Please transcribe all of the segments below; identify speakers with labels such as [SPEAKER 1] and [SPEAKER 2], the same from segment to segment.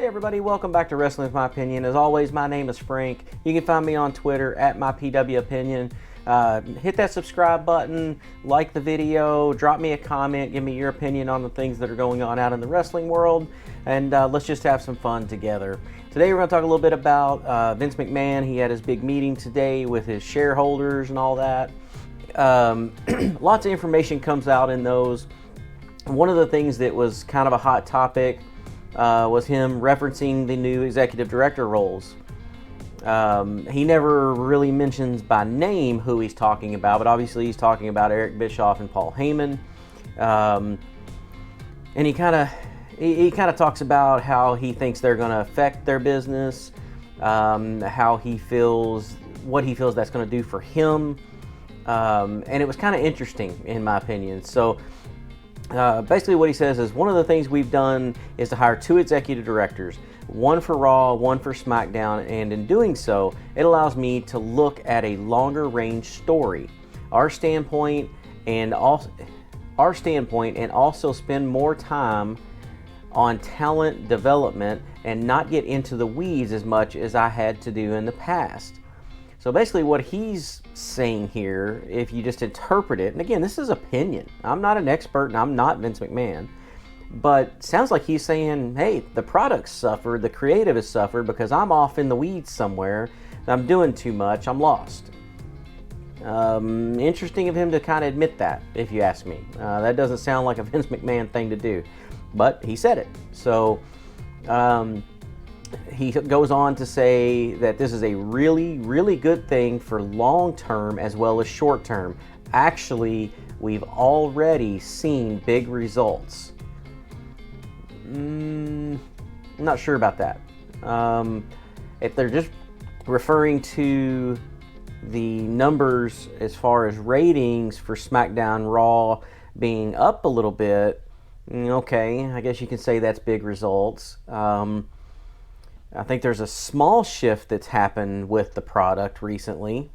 [SPEAKER 1] everybody, welcome back to Wrestling With My Opinion. As always, my name is Frank. You can find me on Twitter at mypwopinion. Hit that subscribe button, like the video, drop me a comment, give me your opinion on the things that are going on out in the wrestling world, and let's just have some fun together. Today we're going to talk a little bit about Vince McMahon. He had his big meeting today with his shareholders and all that. Lots of information comes out in those. One of the things that was kind of a hot topic was him referencing the new executive director roles. He never really mentions by name who he's talking about, but obviously he's talking about Eric Bischoff and Paul Heyman. And he kind of talks about how he thinks they're going to affect their business, how he feels, what he feels that's going to do for him. And it was kind of interesting in my opinion. So basically what he says is, one of the things we've done is to hire 2 executive directors, one for Raw, one for SmackDown, and in doing so, it allows me to look at a longer range story, our standpoint, and also spend more time on talent development and not get into the weeds as much as I had to do in the past. So basically what he's saying here, if you just interpret it, and again, this is opinion. I'm not an expert and I'm not Vince McMahon, but sounds like he's saying, hey, the product's suffered, the creative has suffered because I'm off in the weeds somewhere, I'm doing too much, I'm lost. Interesting of him to kind of admit that, if you ask me. That doesn't sound like a Vince McMahon thing to do, but he said it. So, he goes on to say that this is a really, really good thing for long term as well as short term. Actually, we've already seen big results. I'm not sure about that. If they're just referring to the numbers as far as ratings for SmackDown, Raw being up a little bit, okay, I guess you can say that's big results. I think there's a small shift that's happened with the product recently,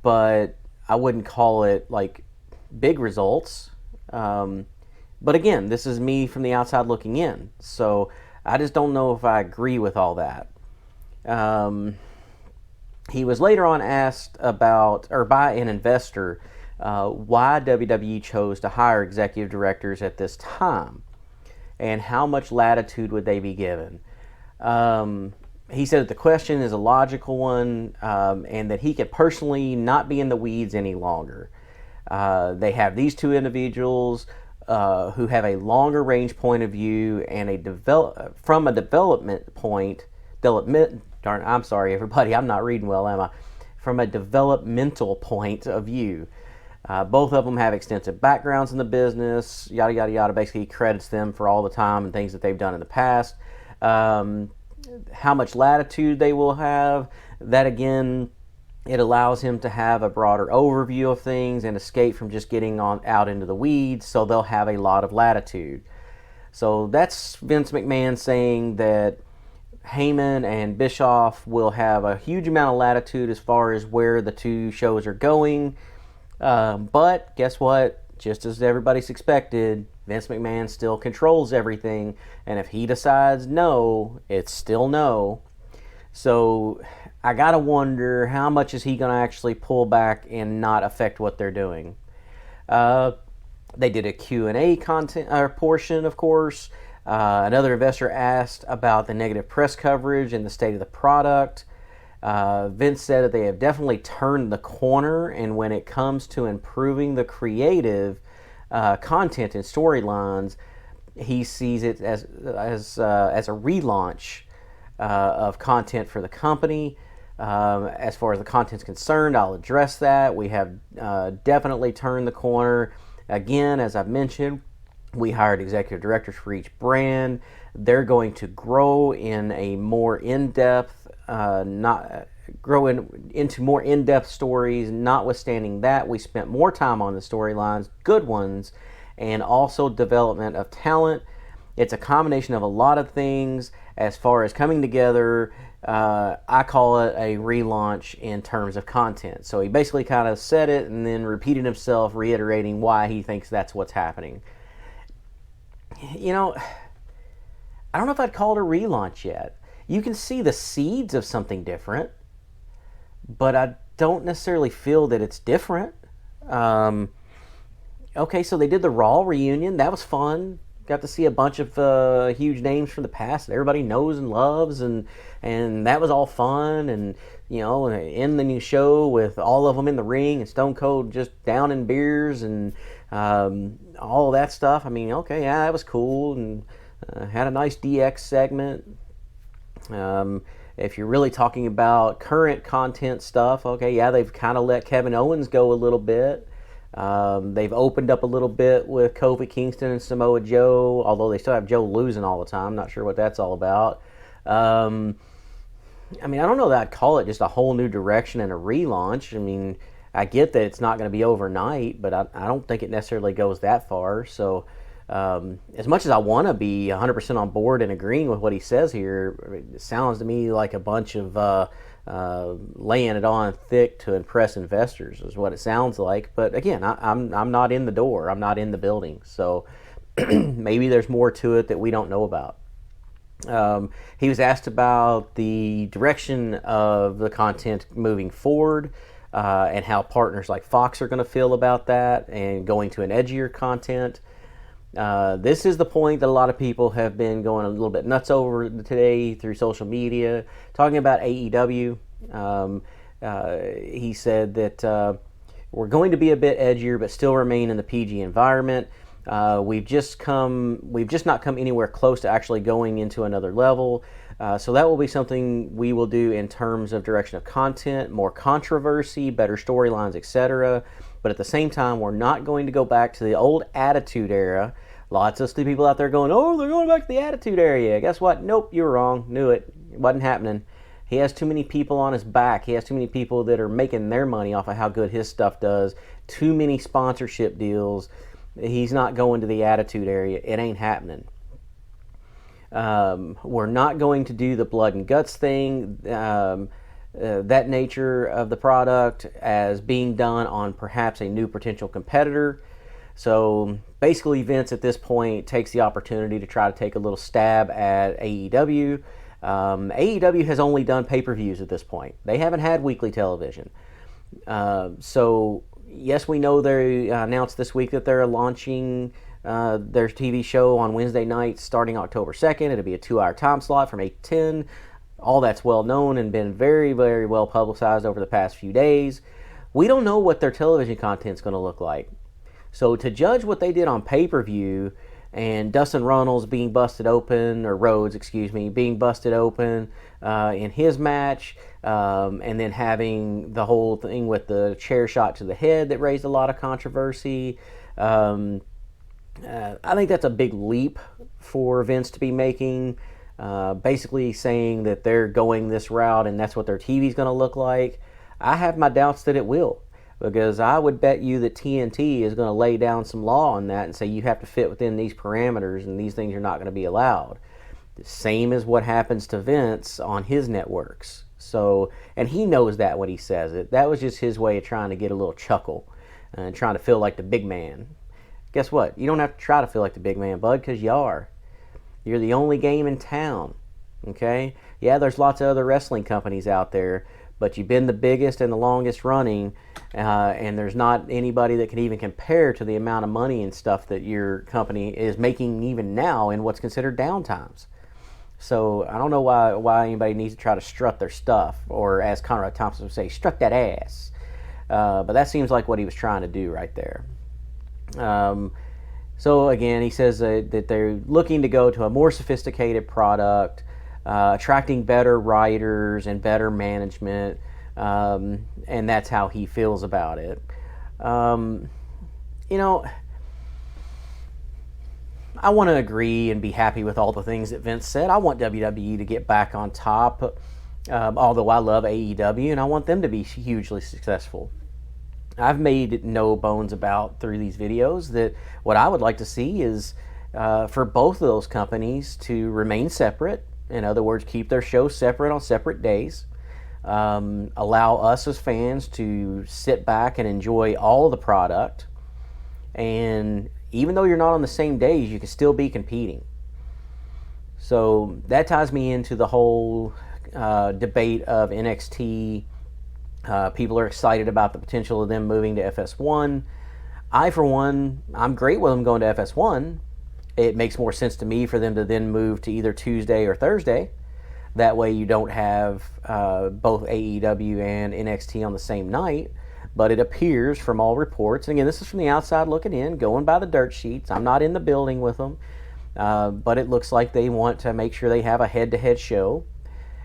[SPEAKER 1] but I wouldn't call it like big results. But again, this is me from the outside looking in, so I just don't know if I agree with all that. He was later on asked about, or by an investor, why WWE chose to hire executive directors at this time, and how much latitude would they be given. He said that the question is a logical one, and that he could personally not be in the weeds any longer. They have these 2 individuals who have a longer range point of view and from a development point. I'm sorry, everybody, I'm not reading well, am I? From a developmental point of view. Both of them have extensive backgrounds in the business, yada, yada, yada. Basically, he credits them for all the time and things that they've done in the past. How much latitude they will have, that again, it allows him to have a broader overview of things and escape from just getting out into the weeds, so they'll have a lot of latitude. So that's Vince McMahon saying that Heyman and Bischoff will have a huge amount of latitude as far as where the 2 shows are going. But guess what? Just as everybody's expected, Vince McMahon still controls everything, and if he decides no, it's still no. So I gotta wonder, how much is he gonna actually pull back and not affect what they're doing? They did a Q&A portion, of course. Another investor asked about the negative press coverage and the state of the product. Vince said that they have definitely turned the corner, and when it comes to improving the creative content and storylines, he sees it as a relaunch of content for the company. As far as the content's concerned, I'll address that. We have definitely turned the corner. Again, as I've mentioned, we hired executive directors for each brand. They're going to grow in a more in-depth, into more in-depth stories. Notwithstanding that, we spent more time on the storylines, good ones, and also development of talent. It's a combination of a lot of things as far as coming together. I call it a relaunch in terms of content. So he basically kind of said it and then repeated himself, reiterating why he thinks that's what's happening. I don't know if I'd call it a relaunch yet. You can see the seeds of something different, but I don't necessarily feel that it's different. Okay, so they did the Raw reunion. That was fun. Got to see a bunch of huge names from the past that everybody knows and loves, and that was all fun. And end the new show with all of them in the ring and Stone Cold just downing beers and all of that stuff. I mean, okay, yeah, that was cool, and had a nice DX segment. If you're really talking about current content stuff, okay, yeah, they've kind of let Kevin Owens go a little bit. They've opened up a little bit with Kofi Kingston and Samoa Joe, although they still have Joe losing all the time. Not sure what that's all about. I mean, I don't know that I'd call it just a whole new direction and a relaunch. I mean, I get that it's not going to be overnight, but I don't think it necessarily goes that far. So as much as I want to be 100% on board and agreeing with what he says here, it sounds to me like a bunch of laying it on thick to impress investors is what it sounds like. But again, I'm not in the door. I'm not in the building. So maybe there's more to it that we don't know about. He was asked about the direction of the content moving forward and how partners like Fox are going to feel about that and going to an edgier content. This is the point that a lot of people have been going a little bit nuts over today through social media, talking about AEW. He said that we're going to be a bit edgier, but still remain in the PG environment. We've just not come anywhere close to actually going into another level. So that will be something we will do in terms of direction of content, more controversy, better storylines, etc. But at the same time, we're not going to go back to the old Attitude Era. Lots of people out there going, oh, they're going back to the Attitude Era. Guess what? Nope, you were wrong. Knew it. It wasn't happening. He has too many people on his back. He has too many people that are making their money off of how good his stuff does. Too many sponsorship deals. He's not going to the Attitude Era. It ain't happening. We're not going to do the blood and guts thing, that nature of the product as being done on perhaps a new potential competitor. So basically Vince at this point takes the opportunity to try to take a little stab at AEW. AEW has only done pay-per-views at this point. They haven't had weekly television. So yes, we know they announced this week that they're launching their TV show on Wednesday nights starting October 2nd. It'll be a 2-hour time slot from 8 to 10. All that's well known and been very, very well publicized over the past few days. We don't know what their television content is going to look like. So to judge what they did on pay-per-view and Dustin Runnels being busted open, or Rhodes, excuse me, being busted open in his match, and then having the whole thing with the chair shot to the head that raised a lot of controversy, I think that's a big leap for Vince to be making, basically saying that they're going this route and that's what their TV is going to look like. I have my doubts that it will, because I would bet you that TNT is going to lay down some law on that and say you have to fit within these parameters and these things are not going to be allowed. The same as what happens to Vince on his networks. So, and he knows that when he says it. That was just his way of trying to get a little chuckle and trying to feel like the big man. Guess what? You don't have to try to feel like the big man, bud, because you are. You're the only game in town, okay? Yeah, there's lots of other wrestling companies out there, but you've been the biggest and the longest running, and there's not anybody that can even compare to the amount of money and stuff that your company is making even now in what's considered downtimes. So I don't know why anybody needs to try to strut their stuff, or as Conrad Thompson would say, strut that ass. But that seems like what he was trying to do right there. So again, he says that they're looking to go to a more sophisticated product, attracting better writers and better management, and that's how he feels about it. I want to agree and be happy with all the things that Vince said. I want WWE to get back on top, although I love AEW and I want them to be hugely successful. I've made no bones about through these videos that what I would like to see is for both of those companies to remain separate. In other words, keep their shows separate on separate days. Allow us as fans to sit back and enjoy all the product. And even though you're not on the same days, you can still be competing. So that ties me into the whole debate of NXT. People are excited about the potential of them moving to FS1. I, for one, I'm great with them going to FS1. It makes more sense to me for them to then move to either Tuesday or Thursday. That way you don't have both AEW and NXT on the same night. But it appears from all reports, and again, this is from the outside looking in, going by the dirt sheets. I'm not in the building with them. But it looks like they want to make sure they have a head-to-head show.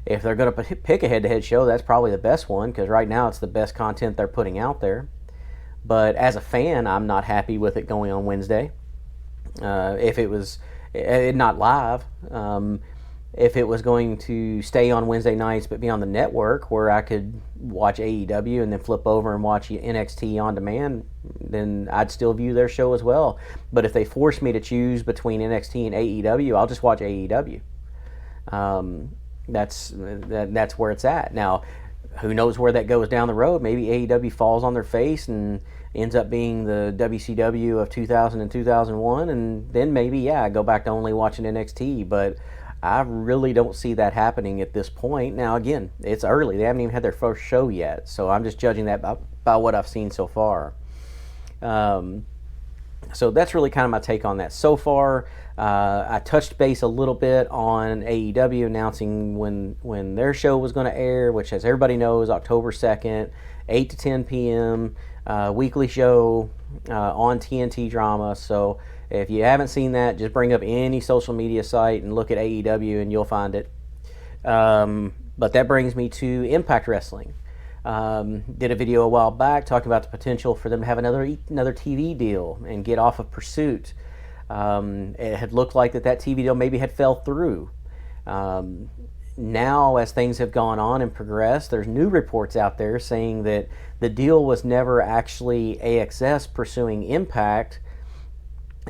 [SPEAKER 1] If they're going to pick a head-to-head show, that's probably the best one, because right now it's the best content they're putting out there. But as a fan, I'm not happy with it going on Wednesday. If it was not live, if it was going to stay on Wednesday nights but be on the network where I could watch AEW and then flip over and watch NXT on demand, then I'd still view their show as well. But if they force me to choose between NXT and AEW, I'll just watch AEW. That's where it's at. Now, who knows where that goes down the road? Maybe AEW falls on their face and ends up being the WCW of 2000 and 2001, and then maybe, I go back to only watching NXT. But I really don't see that happening at this point. Now, again, it's early. They haven't even had their first show yet, so I'm just judging that by what I've seen so far. So that's really kind of my take on that so far. I touched base a little bit on AEW announcing when their show was going to air, which, as everybody knows, October 2nd, 8 to 10 p.m., weekly show on TNT Drama. So if you haven't seen that, just bring up any social media site and look at AEW and you'll find it. But that brings me to Impact Wrestling. Did a video a while back talking about the potential for them to have another TV deal and get off of Pursuit. It had looked like that TV deal maybe had fell through. Now, as things have gone on and progressed, there's new reports out there saying that the deal was never actually AXS pursuing Impact,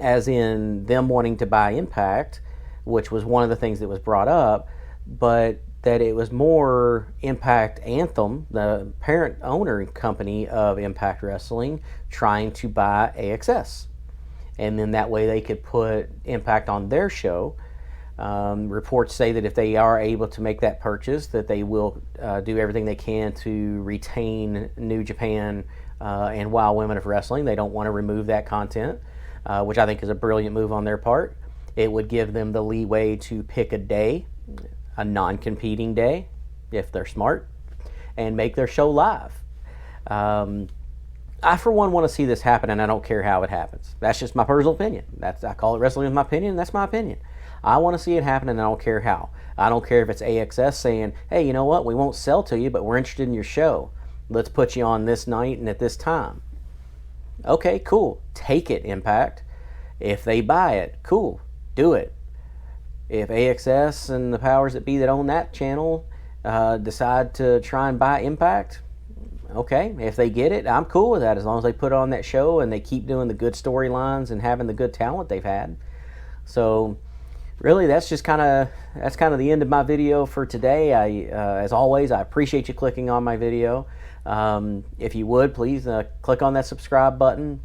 [SPEAKER 1] as in them wanting to buy Impact, which was one of the things that was brought up, but that it was more Impact Anthem, the parent owner company of Impact Wrestling, trying to buy AXS. And then that way they could put Impact on their show. Reports say that if they are able to make that purchase, that they will do everything they can to retain New Japan and Wild Women of Wrestling. They don't want to remove that content, which I think is a brilliant move on their part. It would give them the leeway to pick a day, a non-competing day, if they're smart, and make their show live. I, for one, want to see this happen, and I don't care how it happens. That's just my personal opinion. I call it wrestling with my opinion, and that's my opinion. I want to see it happen, and I don't care how. I don't care if it's AXS saying, hey, you know what, we won't sell to you, but we're interested in your show. Let's put you on this night and at this time. Okay, cool. Take it, Impact. If they buy it, cool. Do it. If AXS and the powers that be that own that channel decide to try and buy Impact, okay, if they get it, I'm cool with that, as long as they put on that show and they keep doing the good storylines and having the good talent they've had. So really, that's kind of the end of my video for today. As always, I appreciate you clicking on my video. If you would, please click on that subscribe button.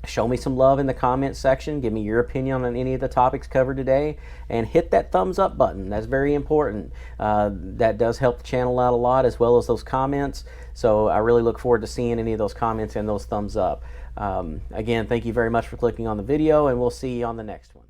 [SPEAKER 1] Show me some love in the comments section. Give me your opinion on any of the topics covered today. And hit that thumbs up button. That's very important. That does help the channel out a lot, as well as those comments. So I really look forward to seeing any of those comments and those thumbs up. Again, thank you very much for clicking on the video, and we'll see you on the next one.